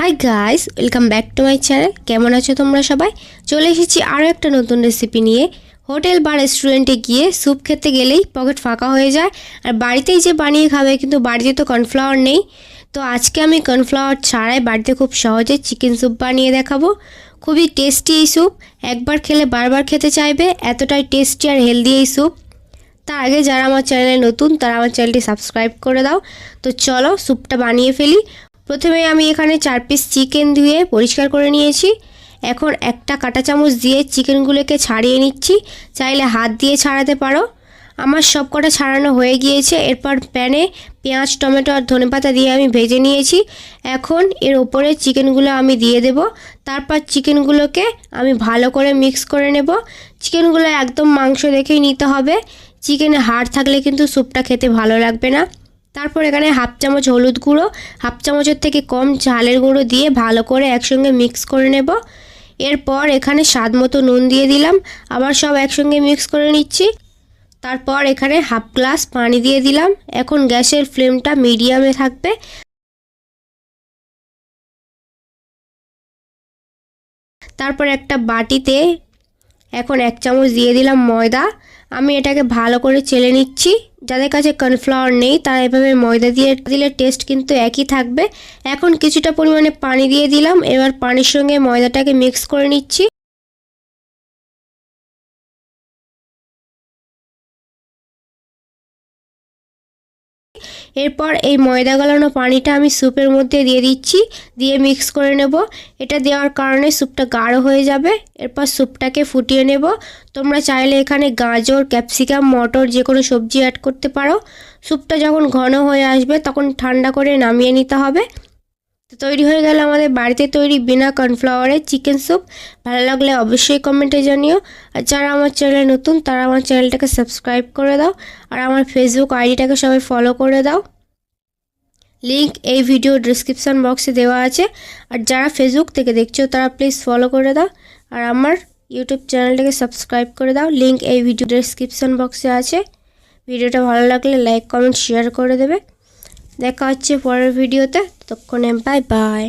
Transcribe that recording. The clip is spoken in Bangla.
Hi guys, welcome back to my channel. কেমন আছো তোমরা সবাই? চলে এসেছি আরও একটা নতুন রেসিপি নিয়ে। হোটেল বা রেস্টুরেন্টে গিয়ে স্যুপ খেতে গেলেই পকেট ফাঁকা হয়ে যায়, আর বাড়িতেই যে বানিয়ে খাবে, কিন্তু বাড়িতে তো কর্নফ্লাওয়ার নেই। তো আজকে আমি কর্নফ্লাওয়ার ছাড়াই বাড়িতে খুব সহজে চিকেন স্যুপ বানিয়ে দেখাবো। খুবই টেস্টি এই স্যুপ, একবার খেলে বারবার খেতে চাইবে, এতটাই টেস্টি আর হেলদি এই স্যুপ। তার আগে যারা আমার চ্যানেলে নতুন তারা আমার চ্যানেলটি সাবস্ক্রাইব করে দাও। তো চলো স্যুপটা বানিয়ে ফেলি। প্রথমে আমি এখানে 4 পিস চিকেন ধুয়ে পরিষ্কার করে নিয়েছি। এখন একটা কাঁটা চামচ দিয়ে চিকেনগুলোকে ছাড়িয়ে নিচ্ছি, চাইলে হাত দিয়ে ছাড়াতে পারো। আমার সব কটা ছাড়ানো হয়ে গিয়েছে। এরপর প্যানে পেঁয়াজ, টমেটো আর ধনেপাতা দিয়ে আমি ভেজে নিয়েছি। এখন এর ওপরে চিকেনগুলো আমি দিয়ে দেব। তারপর চিকেনগুলোকে আমি ভালো করে মিক্স করে নেব। চিকেনগুলো একদম মাংস দেখেই নিতে হবে, চিকেনে হাড় থাকলে কিন্তু স্যুপটা খেতে ভালো লাগবে না। তারপর এখানে হাফ চামচ হলুদ গুঁড়ো, হাফ চামচের থেকে কম ঝালের গুঁড়ো দিয়ে ভালো করে একসঙ্গে মিক্স করে নেব। এরপর এখানে স্বাদ মতো নুন দিয়ে দিলাম, আবার সব একসঙ্গে মিক্স করে নিচ্ছি। তারপর এখানে হাফ গ্লাস পানি দিয়ে দিলাম। এখন গ্যাসের ফ্লেমটা মিডিয়ামে থাকবে। তারপর একটা বাটিতে এখন 1 চামচ দিয়ে দিলাম ময়দা। আমি এটাকে ভালো করে চেলে নিচ্ছি। যাদের কাছে কর্নফ্লাওয়ার নেই তারা এভাবে ময়দা দিয়ে দিলে টেস্ট কিন্তু একই থাকবে। এখন কিছুটা পরিমাণে পানি দিয়ে দিলাম। এবার পানির সঙ্গে ময়দাটাকে মিক্স করে নিচ্ছি। এরপর এই ময়দা গলানো পানিটা আমি স্যুপের মধ্যে দিয়ে দিচ্ছি, দিয়ে মিক্স করে নেব। এটা দেওয়ার কারণে স্যুপটা গাঢ় হয়ে যাবে। এরপর স্যুপটাকে ফুটিয়ে নেব। তোমরা চাইলে এখানে গাজর, ক্যাপসিকাম, মটর যে কোনো সবজি অ্যাড করতে পারো। স্যুপটা যখন ঘন হয়ে আসবে তখন ঠান্ডা করে নামিয়ে নিতে হবে। তো তৈরি হয়ে গেল আমাদের বাড়িতে তৈরি বিনা কর্নফ্লাওয়ারের চিকেন স্যুপ। ভালো লাগলে অবশ্যই কমেন্টে জানিও। আর যারা আমার চ্যানেলে নতুন তারা আমার চ্যানেলটাকে সাবস্ক্রাইব করে দাও, আর আমার ফেসবুক আইডিটাকে সবাই ফলো করে দাও। লিংক এই ভিডিও ডেসক্রিপশন বক্সে দেওয়া আছে। আর যারা ফেসবুক থেকে দেখছো তারা প্লিজ ফলো করে দাও, আর আমার ইউটিউব চ্যানেলটাকে সাবস্ক্রাইব করে দাও। লিংক এই ভিডিও ডেসক্রিপশন বক্সে আছে। ভিডিওটা ভালো লাগলে লাইক, কমেন্ট, শেয়ার করে দেবে। দেখা হচ্ছে পরের ভিডিওতে। ততক্ষণে বাই বাই।